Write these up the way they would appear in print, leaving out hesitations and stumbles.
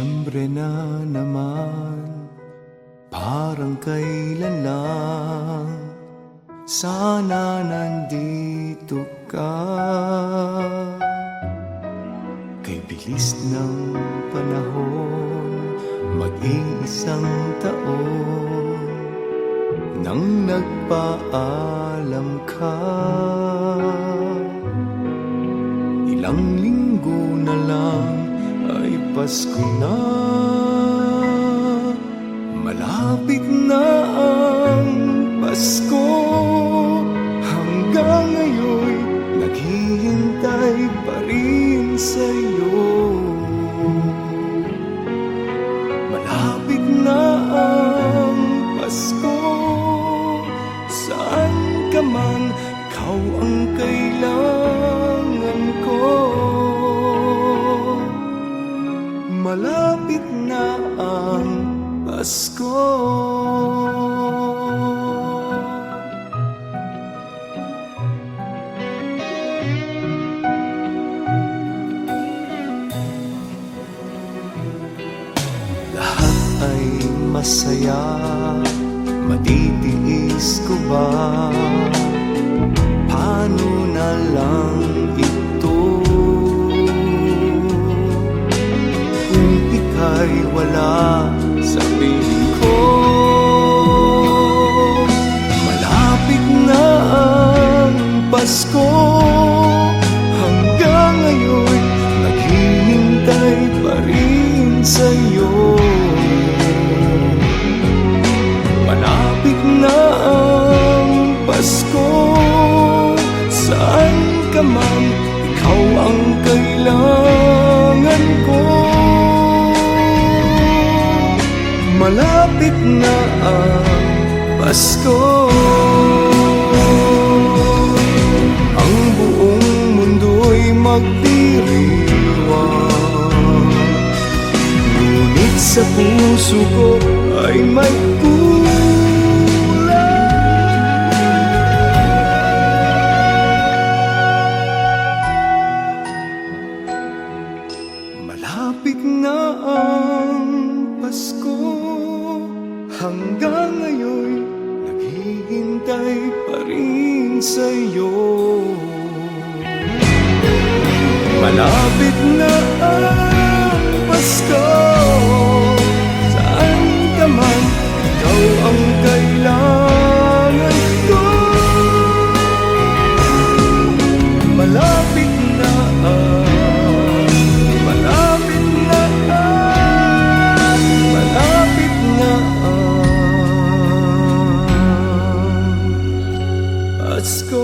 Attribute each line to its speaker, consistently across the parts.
Speaker 1: Disyembre na naman, parang kailan lang. Sana nandito ka. Kay bilis ng panahon, mag-iisang taon nang nagpaalam ka. Ilang linggo na lang ay Pasko na. Malapit na ang Pasko. Hanggang ngayon naghihintay pa rin sa'yo. Malapit na ang Pasko. Saan ka man, ikaw ang kailangan ko. Malapit na ang Pasko. Lahat ay masaya, matitiis ko ba? Paano na lang ito? Kung ika'y wala sa piling ko. Malapit na ang Pasko. Hanggang ngayon naghihintay pa rin sa'yo. Malapit na ang Pasko. Saan ka man, ikaw ang kailangan ko. Malapit na ang Pasko. Ang buong mundo'y magdiriwang, ngunit sa puso ko ay may malapit na ang Pasko. Hanggang ngayon naghihintay pa rin sa'yo. Malapit na ang Pasko. Saan ka man, ikaw ang kailangan ko. Malapit na ang Pasko.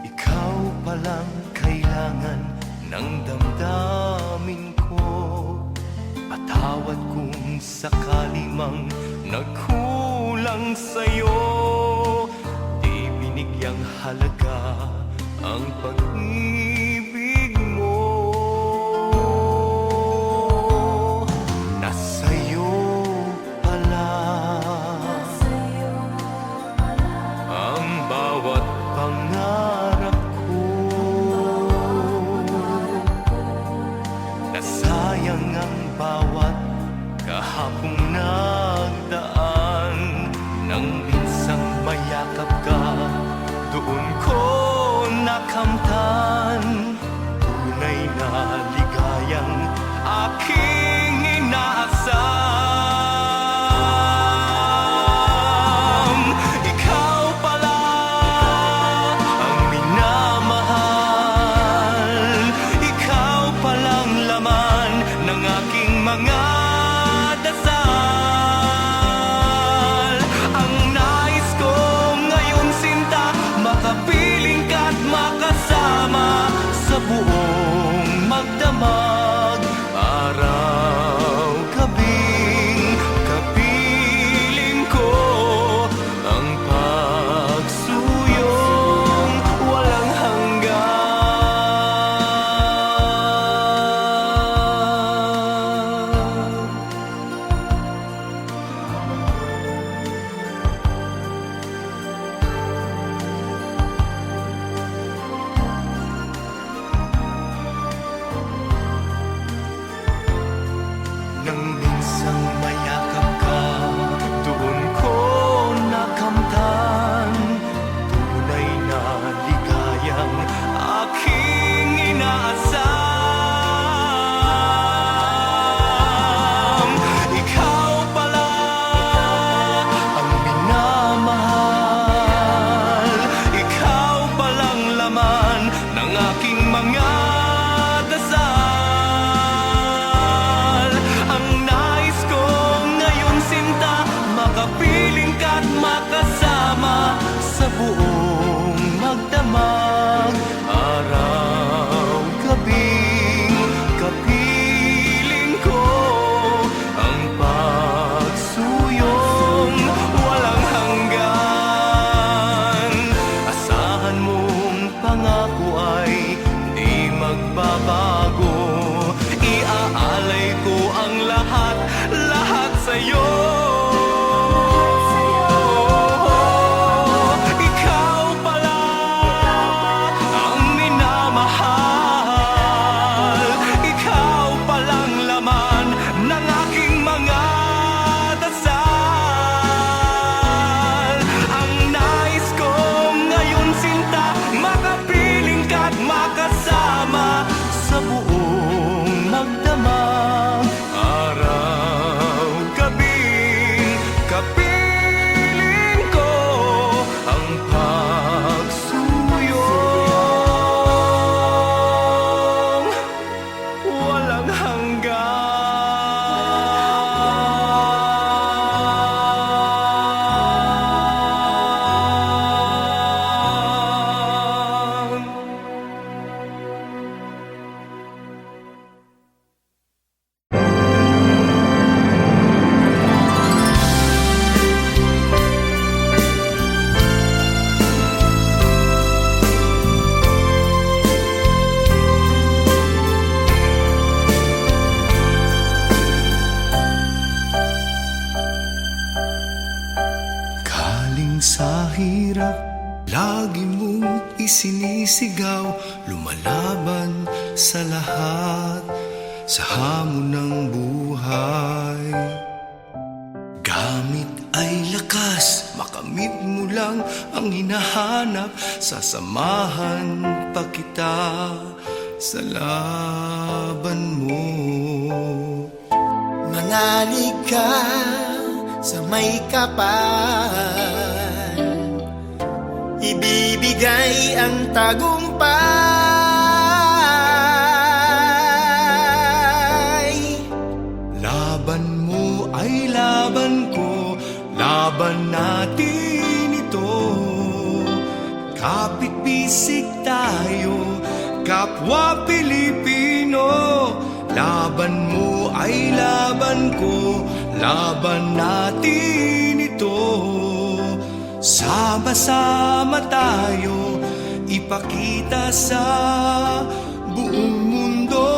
Speaker 1: Ikaw palang kailangan ng damdamin ko. Patawad kung sakali mang nagkulang sa'yo. Di binigyang halaga ang pag-ibig mo. Nasa'yo pala ang bawat pangarap ko. Nasayang ang bawat kahapong nagdaan. Nang minsang mayakap ka, doon ko nakamtan na ligayang aking inaasam. Ikaw pala ang minamahal, ikaw palang laman ng aking mga dasal. Ang nais ko ngayon sinta, makapiling ka't makasama sa buong magdamag, araw, gabing kapiling ko ang pagsuyong walang hanggan. Nang minsang mayakap ka, doon ko nakamtan tunay na ligayang aking inaasam. Ikaw pala ang minamahal, ikaw palang laman ng aking mga dasal. Ang nais ko ngayon sinta, makapiling ka't makasama sa buong magdamag, araw, gabing kapiling ko ang pagsuyong walang hanggan. Asahan mong pangako ay di magbabago, iaalay ko ang lahat, lahat sa'yo. Ikaw pala ang minamahal, ikaw palang laman ng aking mga dasal. Ang nais ko ngayon sinta, makapiling ka't makasama sa buong magdamag, araw, gabing kapiling ko ang pagsuyong walang hanggan. Galing sa hirap, lagi mong isinisigaw, lumalaban sa lahat, sa hamon ng buhay. Gamit ay lakas, makamit mo lang ang hinahanap, sasamahan pa kita sa laban mo.
Speaker 2: Manalig ka sa may kapal, ibibigay ang tagumpay.
Speaker 1: Laban mo ay laban ko, laban natin ito. Kapit bisig tayo, kapwa Pilipino. Laban mo ay laban ko, laban natin ito. Sama-sama tayo, ipakita sa buong mundo.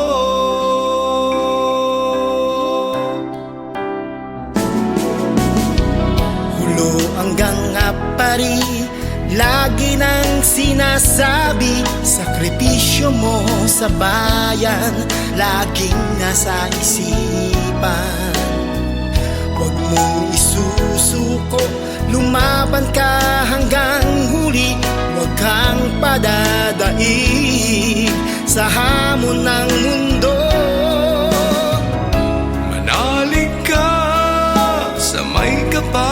Speaker 2: Hulo hanggang apari, lagi nang sinasabi, sakripisyo mo sa bayan, laging nasa isipan. Huwag mong isusuko, lumaban ka hanggang huli, huwag kang padadaig sa sa hamon ng mundo.
Speaker 1: Manalig ka sa may kapal,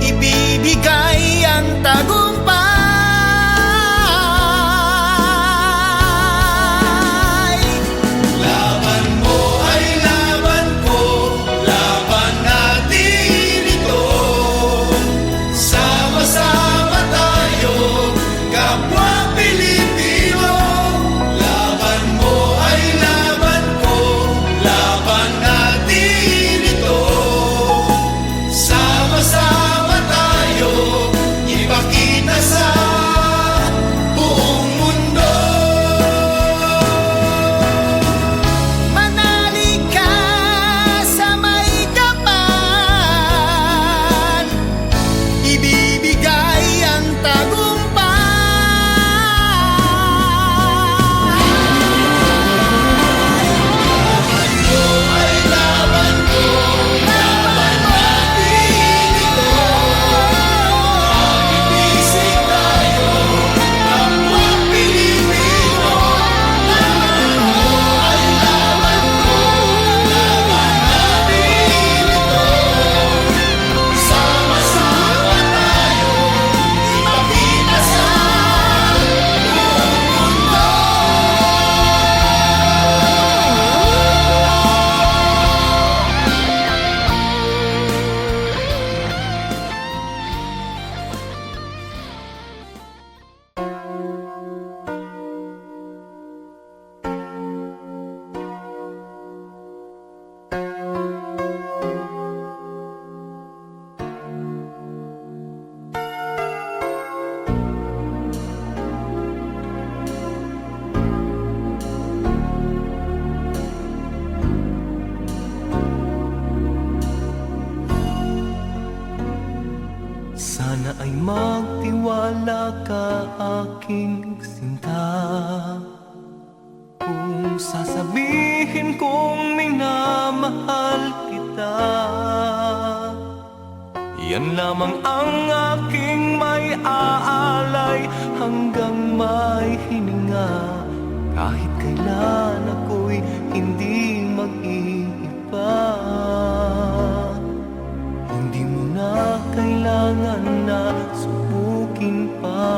Speaker 2: Ibibigay ang tagumpay. Laban mo ay laban ko, laban natin ito. Sama-sama tayo, kapwa Pilipino. Laban mo ay laban ko, laban natin ito. Sama-sama tayo, ipakita sa buong mundo. Manalig ka sa may kapal, ibibigay ang tagumpay. Laban mo ay laban ko, laban natin ito. Magbibisig tayo, kapwa Pilipino. Laban mo ay laban ko, laban natin ito. Sama-sama tayo, ipakita sa buong mundo.
Speaker 1: sana ay magtiwala ka aking sinta. Kung sasabihin kong minamahal kita, yan lamang ang aking may aalay hanggang may hininga. Kahit kailan ako'y hindi mag-iiba, hindi mo na kailangan na subukin pa.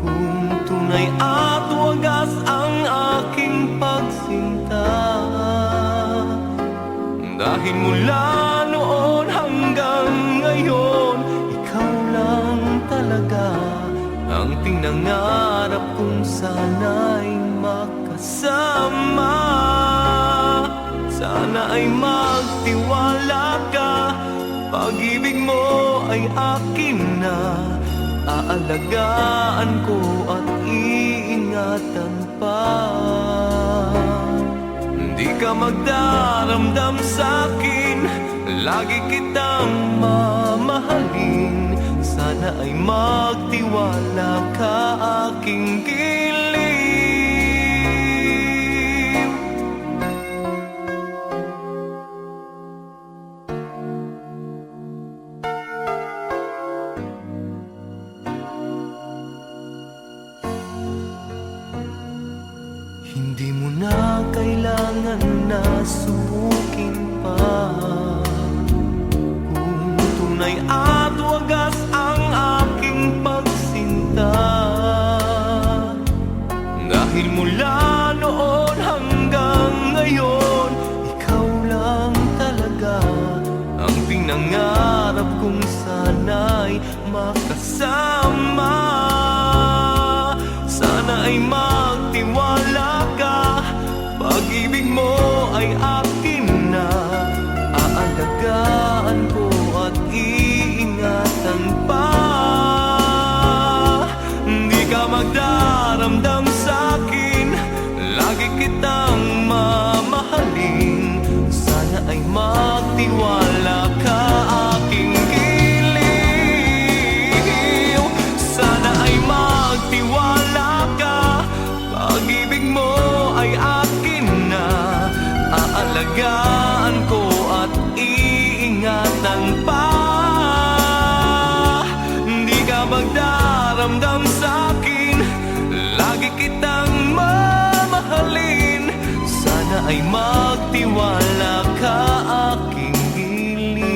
Speaker 1: Kung tunay at wagas ang aking pagsinta, dahil mula noon hanggang ngayon, ikaw lang talaga ang pinangarap kong sana'y makasama. Sana ay magtiwala ka, pag-ibig mo ay akin na. Aalagaan ko at iingatan pa. Di ka magdaramdam sa'kin, lagi kitang mamahalin. Sana ay magtiwala ka aking giliw. Hindi mo na kailangan na subukin pa. Kung tunay at wagas ang aking pagsinta, dahil mula noon hanggang ngayon, ikaw lang talaga ang pinangarap kong sana'y makasama. Sana ay magtiwala ka, pag-ibig mo ay akin na. Aalagaan ko at iingatan pa. Di ka magdaramdam sa'kin, lagi kitang mamahalin. Sana ay magtiwala ka aking giliw. Sana ay magtiwala ka, pag-ibig mo ay akin na. Aalagaan ko at iingatan pa. Di ka magdaramdam sa ay magtiwala ka aking giliw.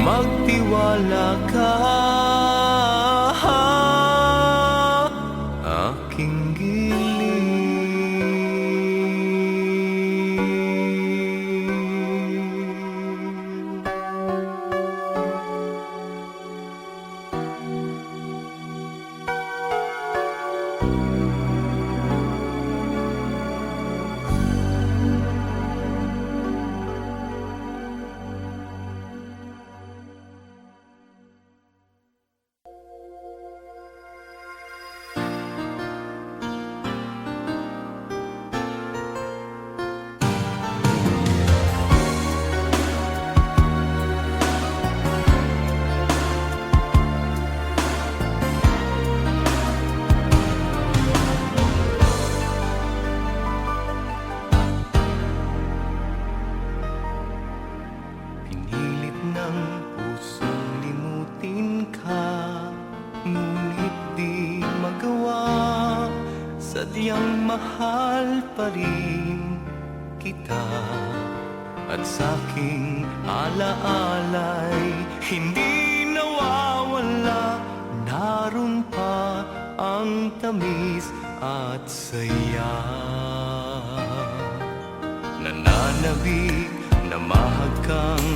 Speaker 1: Magtiwala ka aking giliw. Pinilit ng pusong limutin ka, ngunit di magawa. Sadyang mahal pa rin kita, at sa'king alaala'y hindi nawawala. Naroon pa ang tamis at saya, nananabik na mahal kang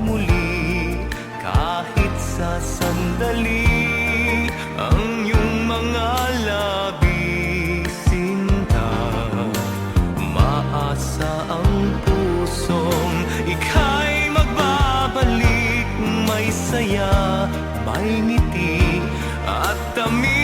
Speaker 1: muli kahit sa sandali. Ang iyong mga labi, sinta, maasa ang pusong ika'y magbabalik. May saya, may ngiti at tamis.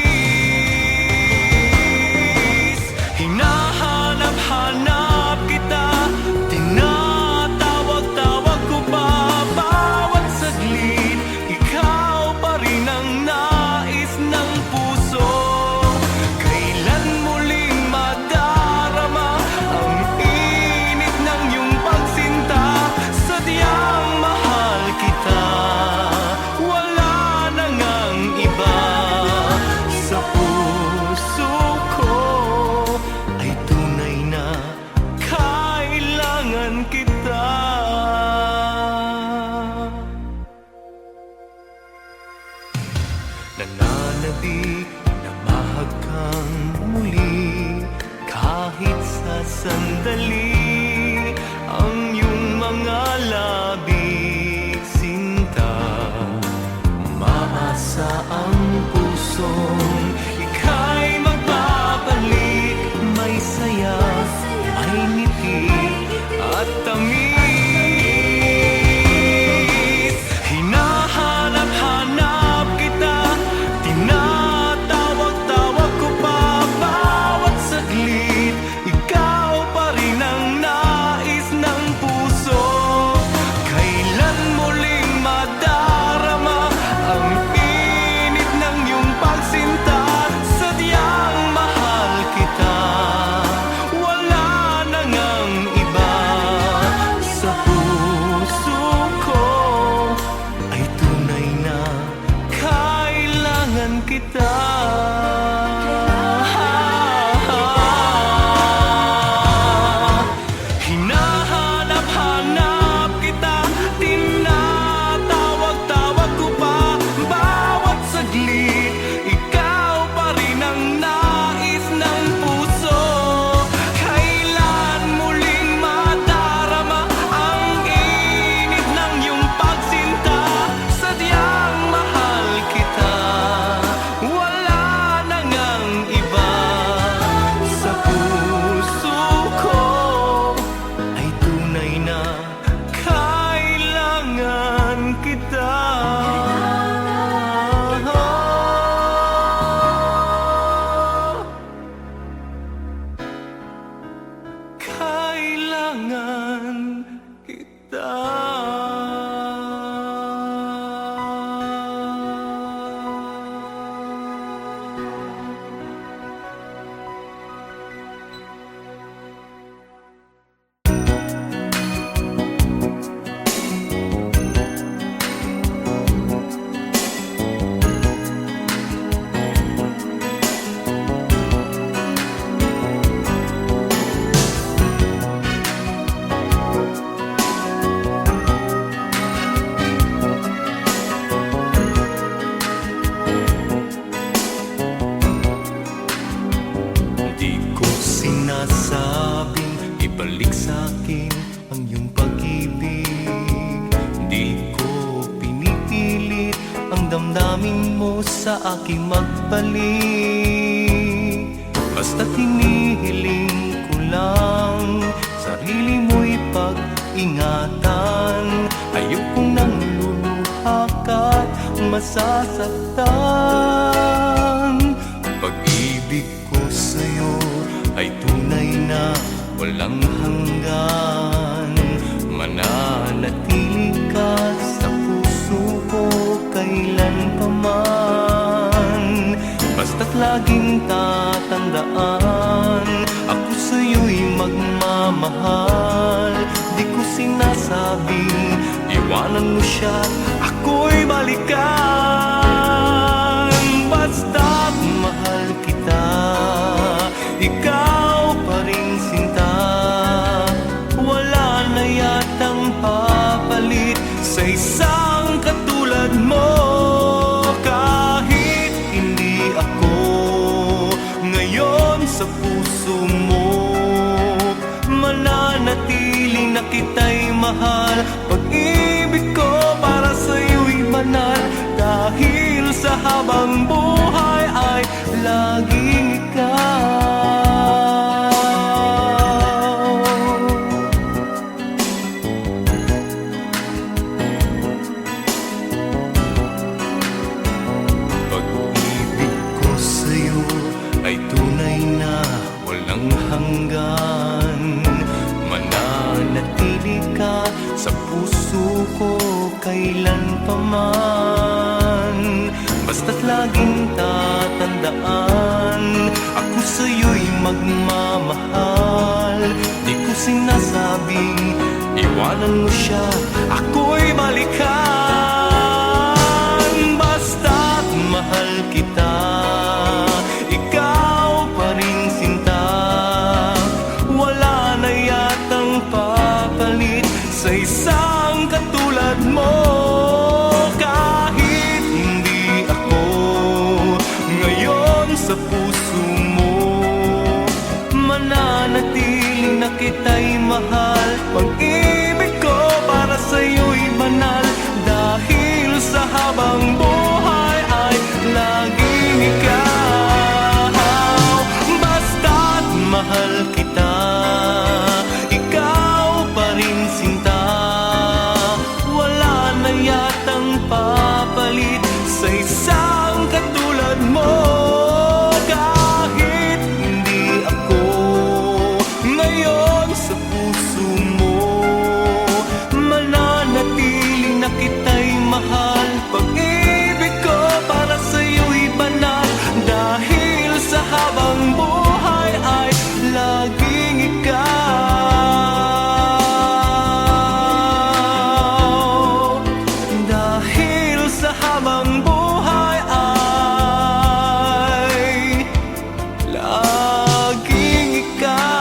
Speaker 1: Hinahanap-hanap kita, tinatawag-tawag ko pa bawat saglit. Ikaw pa rin ang nais ng puso. Kailan muling madarama ang init ng iyong pagsinta? Sadyang mahal kita, wala na ngang iba. damdamin mo sa aking magbalik. Basta't hinihiling ko lang, sarili mo'y pag-ingatan. Ayokong nang luluha ka't masasaktan. Pag-ibig ko sa'yo ay tunay na walang hanggan. Mananatili ka sa puso ko kailanpaman. Basta't laging tatandaan, ako sa'yo'y magmamahal. Di ko sinasabing iwanan mo siya, ako'y balikan. Basta't mahal kita, ikaw pa rin sinta. Wala na yatang papalit sa isang katulad mo. Kahit hindi ako ngayon sa puso mo, mananatili na kita'y mahal. Pag-ibig ko para sa'yo'y banal, dahil sa habang buhay ay laging ikaw. Pag-ibig ko sa'yo ay tunay na walang hanggan. Mananatili ka sa puso ko kailanpaman. Basta't laging tatandaan, ako sa'yo'y magmamahal. Di ko sinasabing iwanan mo siya, ako'y balikan. Basta't mahal kita, ikaw pa rin sinta. Wala na yatang papalit sa isang katulad mo. Kahit hindi ako ngayon sa puso mo, mananatili na kita'y mahal. Pag-ibig ko para sa'yo'y banal, dahil sa habang buhay ay laging ikaw. Basta't mahal kita, ikaw pa rin sinta. Wala na yatang papalit sa isang katulad mo. Kahit hindi ako ngayon sa puso mo, mananatili na kita'y mahal. Pag-ibig ko para sa'yo'y banal, dahil sa habang buhay ay laging ikaw. Dahil sa habang buhay ay laging ikaw.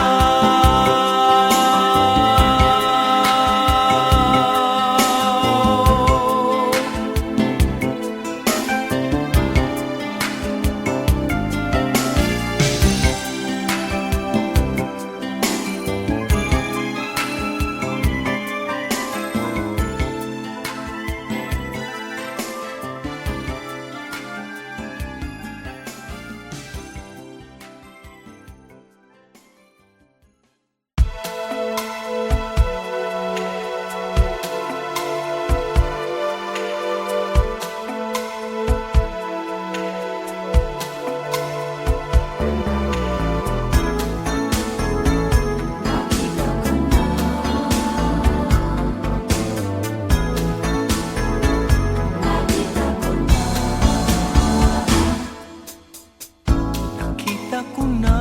Speaker 1: Nakita ko na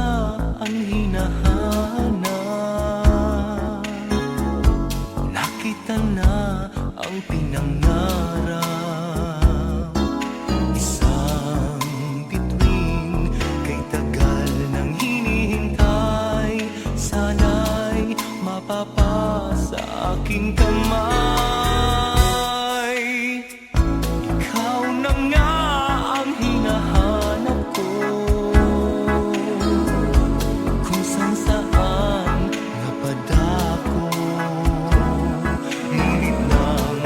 Speaker 1: ang hinahanap, nakita na ang pinangarap. Isang bituin kay tagal nang hinihintay, sana'y mapapasa aking kamay. Ikaw na nga ang hinahanap ko, kung saan napadako. Ngunit nang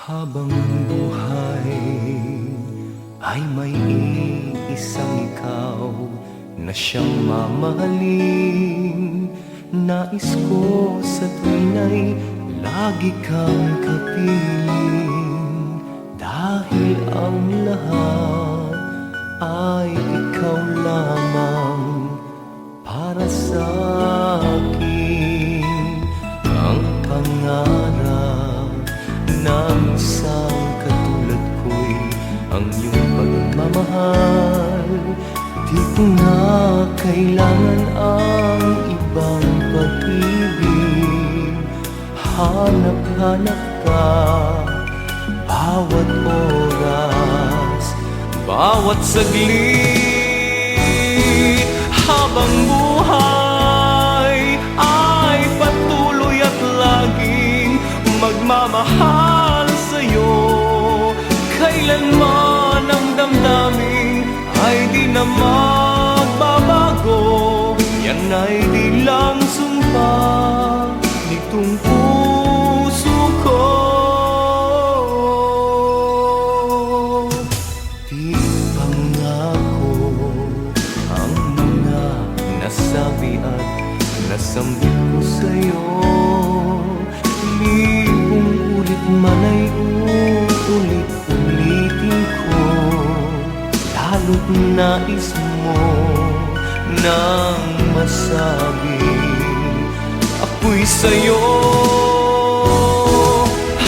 Speaker 1: Habang buhay ay may isang ikaw na siyang mamahalin. Nais ko sa tuwina'y lagi kang kapiling, dahil ang lahat ay ikaw lamang para sa akin. Ang pangarap ng isang katulad ko'y ang iyong pagmamahal. Di ko na kailangan ang ibang pag-ibig. Hanap-hanap ka bawat oras, bawat saglit. Habang buhay ay patuloy at laging magmamahal sa'yo. Kailanman ang damdamin ay di na magbabago. Yan ay di lang sumpa nitong puso ko. Di pangako ang mga nasabi at nasambit ko sa'yo. Libong ulit man ay ulit-ulitin ko, lalo't nais mo nang masabi ako'y sa'yo.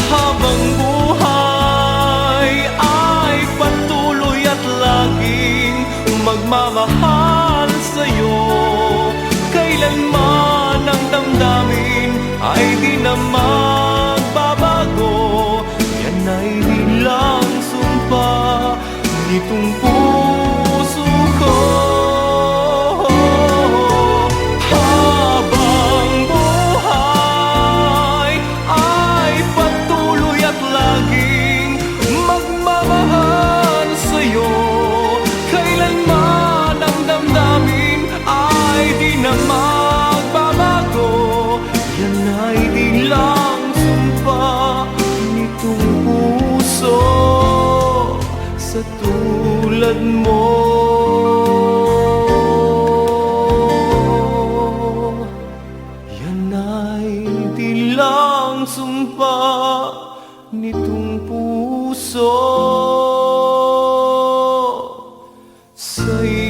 Speaker 1: Habang buhay ay patuloy at laging magmamahal sa'yo. Kailanman ang damdamin ay di na magbabago. Yan ay di lang sumpa nitong puso ko. Habang buhay ay patuloy at laging magmamahal sa'yo. Kailanman ang damdamin ay di na magbabago. Yan ay di lang sumpa nitong puso sa tulad mo. Yan ay di lang sumpa nitong puso sa'yo.